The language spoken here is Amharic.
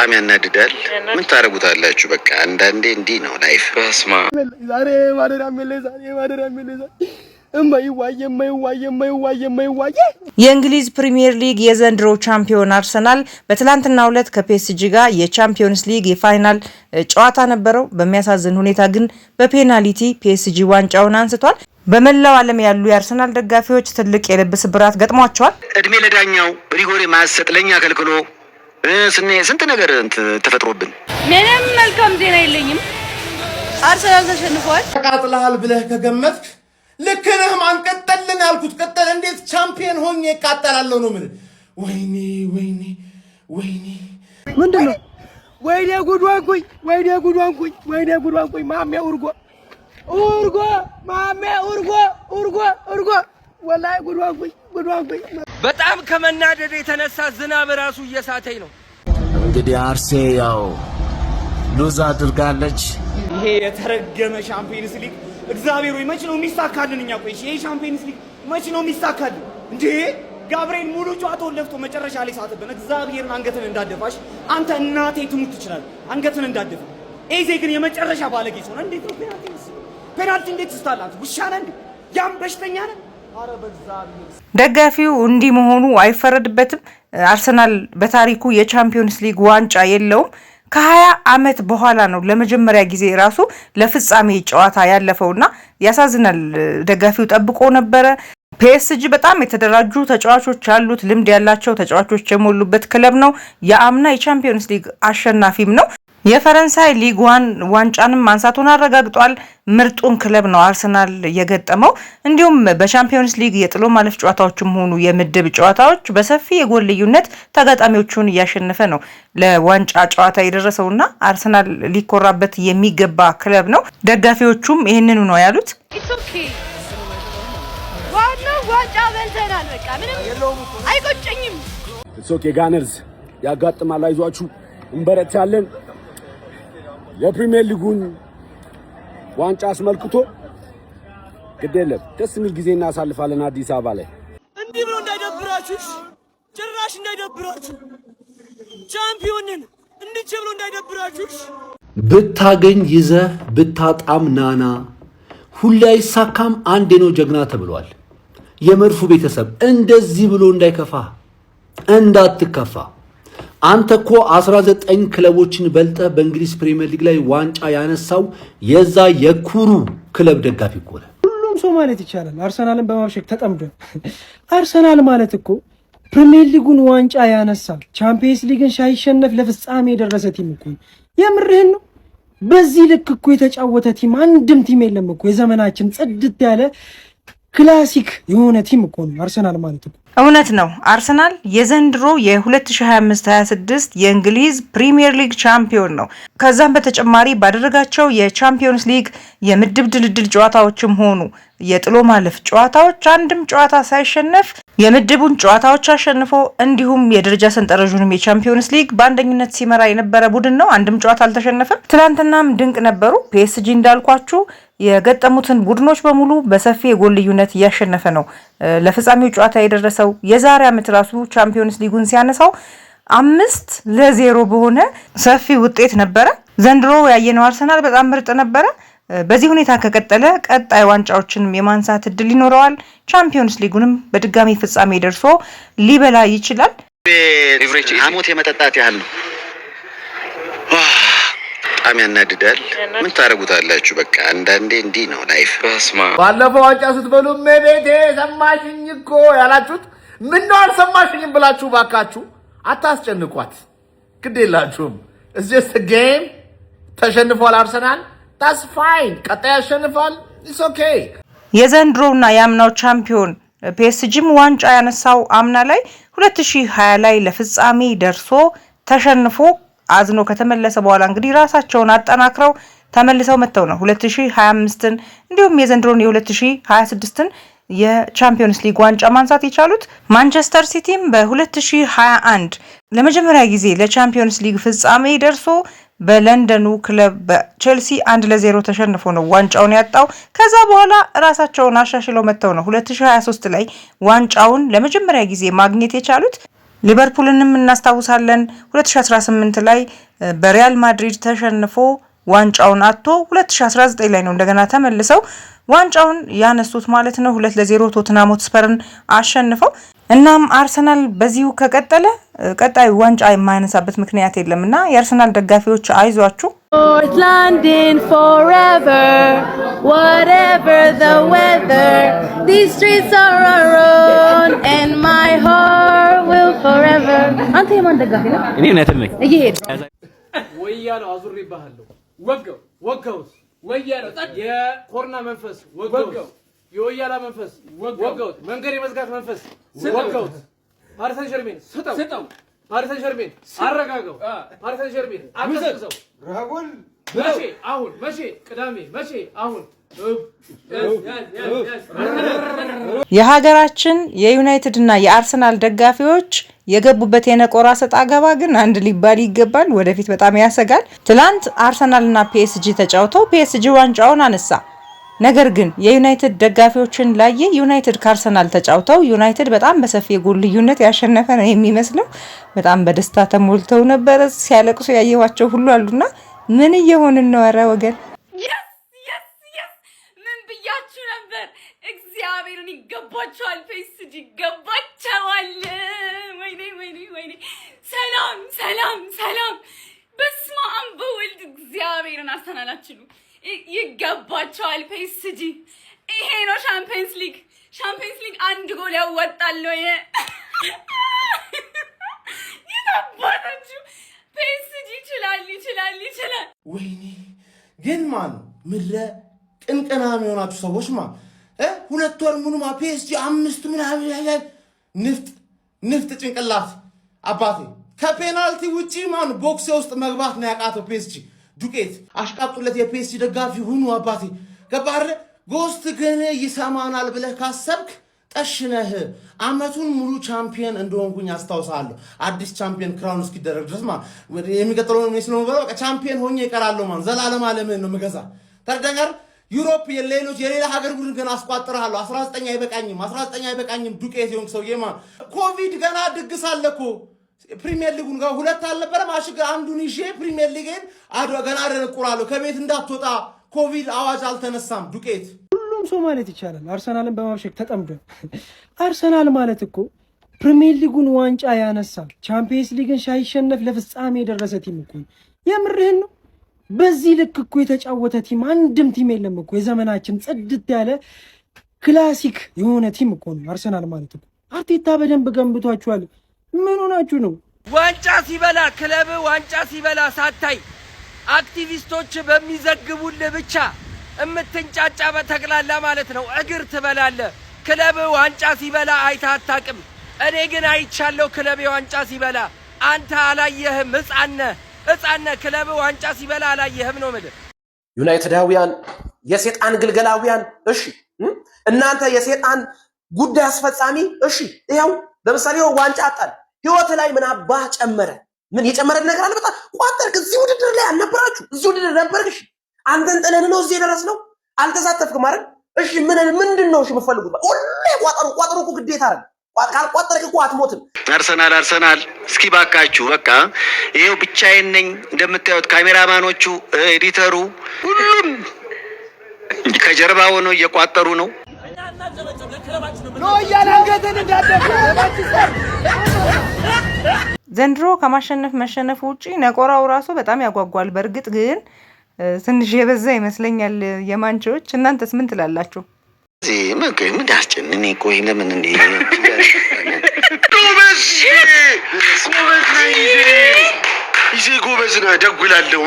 በጣም ያናድዳል። ምን ታረጉታላችሁ? በቃ አንዳንዴ እንዲህ ነው ላይፍ። በስማ ዛሬ ማደራም የእንግሊዝ ፕሪሚየር ሊግ የዘንድሮ ቻምፒዮን አርሰናል በትላንትናው ዕለት ከፒኤስጂ ጋር የቻምፒዮንስ ሊግ የፋይናል ጨዋታ ነበረው። በሚያሳዝን ሁኔታ ግን በፔናልቲ ፒኤስጂ ዋንጫውን አንስቷል። በመላው ዓለም ያሉ የአርሰናል ደጋፊዎች ትልቅ የልብ ስብራት ገጥሟቸዋል። እድሜ ለዳኛው ሪጎሪ ማሰጥ ለኛ ከልክሎ ስንት ነገር ተፈጥሮብን ምንም መልካም ዜና የለኝም። አርሰናል ተሸንፏል። ተቃጥለሃል ብለህ ከገመትክ ልክ ነህ። ማን ቀጠልን ያልኩት ቀጠል። እንዴት ቻምፒየን ሆኜ እቃጠላለሁ ነው ምን? ወይኔ ምንድነው? ወይኔ ጉዷንኩኝ ማሜ ኡርጎ ማሜ ኡርጎ ወላሂ ጉዷንኩኝ። በጣም ከመናደድ የተነሳ ዝናብ ራሱ እየሳተኝ ነው። እንግዲህ አርሴ ያው ሉዝ አድርጋለች። ይሄ የተረገመ ሻምፒዮንስ ሊግ እግዚአብሔር ወይ መች ነው የሚሳካልን? እኛ ቆይ ይሄ ሻምፒዮንስ ሊግ መች ነው የሚሳካልን እንዴ? ጋብርኤል ሙሉ ጨዋታውን ለፍቶ መጨረሻ ላይ ሳተብን። እግዚአብሔርን አንገትን እንዳደፋሽ አንተ እናቴ ትሙት ትችላል። አንገትን እንዳደፋ ኤዜ ግን የመጨረሻ ባለጌ ሰው ነው። እንዴት ነው ፔናልቲ እንዴት ስታላት ውሻና እንዴ? ያም በሽተኛ ነህ። አረ በእግዚአብሔር ደጋፊው እንዲህ መሆኑ አይፈረድበትም። አርሰናል በታሪኩ የቻምፒዮንስ ሊግ ዋንጫ የለውም። ከ20 ዓመት በኋላ ነው ለመጀመሪያ ጊዜ ራሱ ለፍጻሜ ጨዋታ ያለፈውና ያሳዝናል። ደጋፊው ጠብቆ ነበረ። ፒኤስጂ በጣም የተደራጁ ተጫዋቾች ያሉት ልምድ ያላቸው ተጫዋቾች የሞሉበት ክለብ ነው። የአምና የቻምፒዮንስ ሊግ አሸናፊም ነው። የፈረንሳይ ሊግ ዋንጫንም ማንሳቱን አረጋግጧል። ምርጡን ክለብ ነው አርሰናል የገጠመው። እንዲሁም በቻምፒዮንስ ሊግ የጥሎ ማለፍ ጨዋታዎችም ሆኑ የምድብ ጨዋታዎች በሰፊ የጎል ልዩነት ተጋጣሚዎቹን እያሸነፈ ነው ለዋንጫ ጨዋታ የደረሰውና አርሰናል ሊኮራበት የሚገባ ክለብ ነው። ደጋፊዎቹም ይህንኑ ነው ያሉት። ዋንጫ በልተናል። በቃ ምንም አይቆጨኝም። ኦኬ ጋነርስ ያጋጥማል። አይዟችሁ እንበረታለን። የፕሪሚየር ሊጉን ዋንጫ አስመልክቶ ግዴለም ደስ የሚል ጊዜ እናሳልፋለን አዲስ አበባ ላይ። እንዲህ ብሎ እንዳይደብራችሁ፣ ጭራሽ እንዳይደብራችሁ፣ ቻምፒዮንን እንዲህ ብሎ እንዳይደብራችሁ። ብታገኝ ይዘህ ብታጣም ናና፣ ሁሌ አይሳካም አንዴ ነው ጀግና ተብሏል። የመድፉ ቤተሰብ እንደዚህ ብሎ እንዳይከፋ እንዳትከፋ። አንተ እኮ 19 ክለቦችን በልጠህ በእንግሊዝ ፕሪሚየር ሊግ ላይ ዋንጫ ያነሳው የዛ የኩሩ ክለብ ደጋፊ እኮ ነው። ሁሉም ሰው ማለት ይቻላል አርሰናልን በማብሸቅ ተጠምዷል። አርሰናል ማለት እኮ ፕሪሚየር ሊጉን ዋንጫ ያነሳ ቻምፒየንስ ሊግን ሳይሸነፍ ለፍጻሜ የደረሰ ቲም እኮ ነው። የምርህን ነው? በዚህ ልክ እኮ የተጫወተ ቲም አንድም ቲም የለም እኮ። የዘመናችን ጽድት ያለ ክላሲክ የሆነ ቲም እኮ ነው አርሰናል ማለት እኮ። እውነት ነው። አርሰናል የዘንድሮ የ2025-26 የእንግሊዝ ፕሪሚየር ሊግ ቻምፒዮን ነው። ከዛም በተጨማሪ ባደረጋቸው የቻምፒዮንስ ሊግ የምድብ ድልድል ጨዋታዎችም ሆኑ የጥሎ ማለፍ ጨዋታዎች አንድም ጨዋታ ሳይሸነፍ የምድቡን ጨዋታዎች አሸንፎ እንዲሁም የደረጃ ሰንጠረዡንም የቻምፒዮንስ ሊግ በአንደኝነት ሲመራ የነበረ ቡድን ነው። አንድም ጨዋታ አልተሸነፈም። ትናንትናም ድንቅ ነበሩ። ፒኤስጂ እንዳልኳችሁ የገጠሙትን ቡድኖች በሙሉ በሰፊ የጎል ልዩነት እያሸነፈ ነው ለፍጻሜው ጨዋታ የደረሰው። የዛሬ ዓመት ራሱ ቻምፒዮንስ ሊጉን ሲያነሳው 5-0 በሆነ ሰፊ ውጤት ነበረ። ዘንድሮ ያየነው አርሰናል በጣም ምርጥ ነበረ። በዚህ ሁኔታ ከቀጠለ ቀጣይ ዋንጫዎችንም የማንሳት እድል ይኖረዋል። ቻምፒዮንስ ሊጉንም በድጋሚ ፍጻሜ ደርሶ ሊበላ ይችላል። ሐሞት የመጠጣት ያህል ነው። በጣም ያናድዳል። ምን ታረጉታላችሁ? በቃ አንዳንዴ እንዲህ ነው ላይፍ። በስማ ባለፈው ዋንጫ ስትበሉ ሜቤቴ ሰማሽኝ እኮ ያላችሁት ምን ነው አልሰማሽኝም ብላችሁ ባካችሁ አታስጨንቋት። ግድ የላችሁም። it's just a game። ተሸንፏል አርሰናል። that's fine። ቀጣይ ያሸንፋል። it's okay። የዘንድሮውና የአምናው ቻምፒዮን ፒኤስጂም ዋንጫ ያነሳው አምና ላይ 2020 ላይ ለፍጻሜ ደርሶ ተሸንፎ አዝኖ ከተመለሰ በኋላ እንግዲህ ራሳቸውን አጠናክረው ተመልሰው መተው ነው 2025ን እንዲሁም የዘንድሮን የ2026ን የቻምፒዮንስ ሊግ ዋንጫ ማንሳት የቻሉት። ማንቸስተር ሲቲም በ2021 ለመጀመሪያ ጊዜ ለቻምፒዮንስ ሊግ ፍጻሜ ደርሶ በለንደኑ ክለብ በቼልሲ 1-0 ተሸንፎ ነው ዋንጫውን ያጣው። ከዛ በኋላ ራሳቸውን አሻሽለው መተው ነው 2023 ላይ ዋንጫውን ለመጀመሪያ ጊዜ ማግኘት የቻሉት። ሊቨርፑልንም እናስታውሳለን 2018 ላይ በሪያል ማድሪድ ተሸንፎ ዋንጫውን አጥቶ 2019 ላይ ነው እንደገና ተመልሰው ዋንጫውን ያነሱት ማለት ነው 2-0 ቶተንሃም ሆትስፐርን አሸንፈው። እናም አርሰናል በዚሁ ከቀጠለ ቀጣይ ዋንጫ የማያነሳበት ምክንያት የለምና የአርሰናል ደጋፊዎች አይዟችሁ። North London forever, whatever the weather, these streets are our own and my heart will forever. አንተ የማን ደጋፊ ነህ? እኔ ዩናይትድ ነኝ። እየሄድ ወያለው አዙሪ ባህለው ወገው ወያለው የኮርና መንፈስ ወገው የወያላ መንፈስ ወገው መንገድ የመዝጋት መንፈስ ወገው ፓሪስ ጀርሜን ስጠው ፓሪስ ጀርሜን አረጋጋው ፓሪስ ጀርሜን አቀስቅሰው ራጉል መቼ ቅዳሜ መቼ አሁን የሀገራችን የዩናይትድ እና የአርሰናል ደጋፊዎች የገቡበት የነቆራ ሰጣ ገባ ግን አንድ ሊባል ይገባል። ወደፊት በጣም ያሰጋል። ትላንት አርሰናል እና ፒኤስጂ ተጫውተው ፒኤስጂ ዋንጫውን አነሳ። ነገር ግን የዩናይትድ ደጋፊዎችን ላየ ዩናይትድ ካርሰናል ተጫውተው ዩናይትድ በጣም በሰፊ የጎል ልዩነት ያሸነፈ ነው የሚመስለው። በጣም በደስታ ተሞልተው ነበር። ሲያለቅሱ ያየዋቸው ሁሉ አሉና ምን እየሆንን ነው? ኧረ ወገን ምን ብያችሁ ነበር? እግዚአብሔርን ይገባቸዋል። ፒኤስጂ ይገባቸዋል። ወይኔ ሰላም በስመ አብ በወልድ እግዚአብሔርን አስተናላችሁ ይገባቸዋል። ፒኤስጂ ይሄ ነው ሻምፒየንስ ሊግ አንድ ጎል ያወጣል ወይ? ይታባታችሁ ፒኤስጂ ይችላል። ወይኔ ግን ማን ምድረ ቅንቅናም የሆናችሁ ሰዎች ሁለት ወር ሙሉ ፒኤስጂ 5 ምናምን ያያል ንፍጥ ጭንቅላት አባቴ ከፔናልቲ ውጪ ቦክስ ውስጥ መግባት ነው ያቃተው ፒኤስጂ። ዱቄት አሽቃብጡለት የፒኤስጂ ደጋፊ ሁኑ አባቴ። ገባህ? ጎስት ግን ይሰማናል ብለህ ካሰብክ ጠሽነህ አመቱን ሙሉ ቻምፒየን እንደሆንኩኝ አስታውሳለሁ። አዲስ ቻምፒየን ክራውን እስኪደረግ ድረስ የሚቀጥለው ነው ስለሆነ በቃ ቻምፒየን ሆኜ እቀራለሁ ዘላለም ዓለምን ነው የምገዛ። ተረዳኛል? ዩሮፕ የሌላ ሀገር ቡድን ገና አስቋጥራለሁ። 19 አይበቃኝም ዱቄት የሆንክ ሰውዬ ኮቪድ ገና ድግስ አለ እኮ ፕሪሚየር ሊጉን ጋር ሁለት አልነበረም አሽገ አንዱን ይዤ ፕሪሚየር ሊግን ገና አደነቁራለሁ። ከቤት እንዳትወጣ ኮቪድ አዋጅ አልተነሳም። ዱቄት ሁሉም ሰው ማለት ይቻላል አርሰናልን በማብሸቅ ተጠምዷል። አርሰናል ማለት እኮ ፕሪሚየር ሊጉን ዋንጫ ያነሳ ቻምፒየንስ ሊግን ሳይሸነፍ ለፍጻሜ የደረሰ ቲም እኮ የምርህን ነው። በዚህ ልክ እኮ የተጫወተ ቲም አንድም ቲም የለም እኮ። የዘመናችን ጽድት ያለ ክላሲክ የሆነ ቲም እኮ ነው አርሰናል ማለት እኮ። አርቴታ በደንብ ገንብቷችኋል። ምን ሆናችሁ ነው? ዋንጫ ሲበላ ክለብ ዋንጫ ሲበላ ሳታይ አክቲቪስቶች በሚዘግቡልህ ብቻ እምትንጫጫ በተቅላላ ማለት ነው እግር ትበላለህ። ክለብ ዋንጫ ሲበላ አይተህ አታውቅም። እኔ ግን አይቻለሁ ክለብ ዋንጫ ሲበላ። አንተ አላየህም። ሕፃን ክለብ ዋንጫ ሲበላ አላየህም ነው ምድር። ዩናይትዳውያን የሴጣን ግልገላውያን፣ እሺ እናንተ የሴጣን ጉዳይ አስፈጻሚ፣ እሺ ይኸው ለምሳሌ ዋንጫ አጣል ህይወት ላይ ምን አባህ ጨመረ? ምን የጨመረ ነገር አለ? በጣም ቋጠርክ። እዚህ ውድድር ላይ አልነበራችሁ? እዚህ ውድድር ነበርሽ? አንተን ጥለን ነው እዚህ የደረስነው። አልተሳተፍክም አይደል? እሺ ምንድነው እሺ የምትፈልጉት? ሁሌ ቋጠሩ እኮ ግዴታ አይደል? ካልቋጠርክ እኮ አትሞትም። አርሰናል እስኪ ባካችሁ በቃ ይሄው ብቻዬን ነኝ። እንደምታዩት ካሜራማኖቹ፣ ኤዲተሩ ሁሉም ከጀርባ ሆነው እየቋጠሩ ነው። ዘንድሮ ከማሸነፍ መሸነፍ ውጪ ነቆራው ራሱ በጣም ያጓጓል። በእርግጥ ግን ትንሽ የበዛ ይመስለኛል የማንቾች። እናንተስ ምን ትላላችሁ? ምን ያስጨንኔ ቆይ ለምን እንዴ ጎበዝ ነው ደጉላለሁ